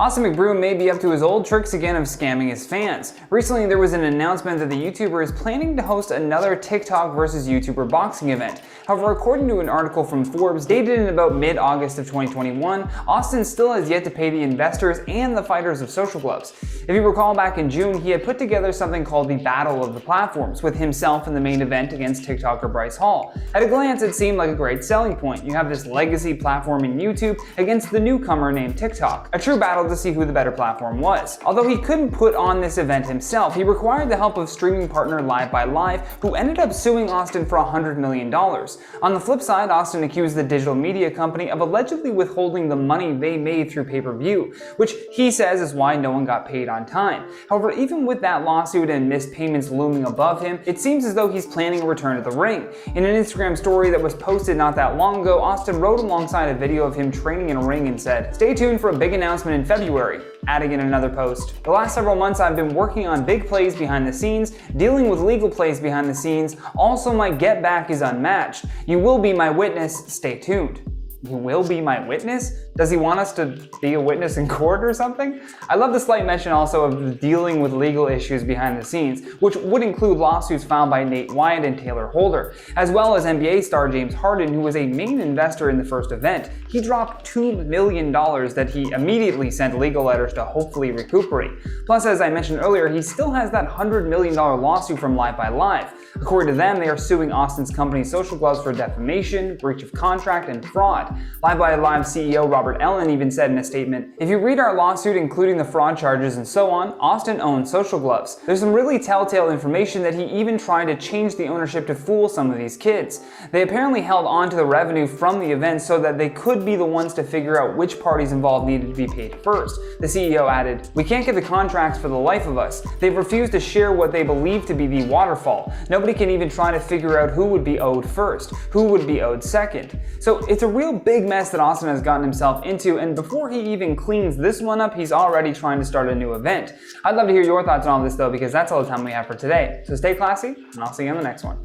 Austin McBroom may be up to his old tricks again of scamming his fans. Recently, there was an announcement that the YouTuber is planning to host another TikTok versus YouTuber boxing event. However, according to an article from Forbes dated in about mid-August of 2021, Austin still has yet to pay the investors and the fighters of Social Gloves. If you recall, back in June, he had put together something called the Battle of the Platforms, with himself in the main event against TikToker Bryce Hall. At a glance, it seemed like a great selling point. You have this legacy platform in YouTube against the newcomer named TikTok. A true battle to see who the better platform was. Although he couldn't put on this event himself, he required the help of streaming partner livexlive, who ended up suing Austin for $100 million. On the flip side, Austin accused the digital media company of allegedly withholding the money they made through pay-per-view, which he says is why no one got paid on time. However, even with that lawsuit and missed payments looming above him, it seems as though he's planning a return to the ring. In an Instagram story that was posted not that long ago, Austin wrote alongside a video of him training in a ring and said, "Stay tuned for a big announcement in February," adding in another post, "The last several months I've been working on big plays behind the scenes, dealing with legal plays behind the scenes. Also, my get back is unmatched. You will be my witness. Stay tuned." You will be my witness? Does he want us to be a witness in court or something? I love the slight mention also of dealing with legal issues behind the scenes, which would include lawsuits filed by Nate Wyatt and Taylor Holder, as well as NBA star James Harden, who was a main investor in the first event. He dropped $2 million that he immediately sent legal letters to hopefully recuperate. Plus, as I mentioned earlier, he still has that $100 million lawsuit from livexlive. According to them, they are suing Austin's company Social Gloves for defamation, breach of contract, and fraud. livexlive CEO Robert Ellen even said in a statement, "If you read our lawsuit, including the fraud charges and so on, Austin owns Social Gloves. There's some really telltale information that he even tried to change the ownership to fool some of these kids. They apparently held on to the revenue from the event so that they could be the ones to figure out which parties involved needed to be paid first." The CEO added, "We can't get the contracts for the life of us. They've refused to share what they believe to be the waterfall. Nobody can even try to figure out who would be owed first, who would be owed second." So it's a real big mess that Austin has gotten himself into, and before he even cleans this one up, he's already trying to start a new event. I'd love to hear your thoughts on all this though, because that's all the time we have for today. So stay classy, and I'll see you on the next one.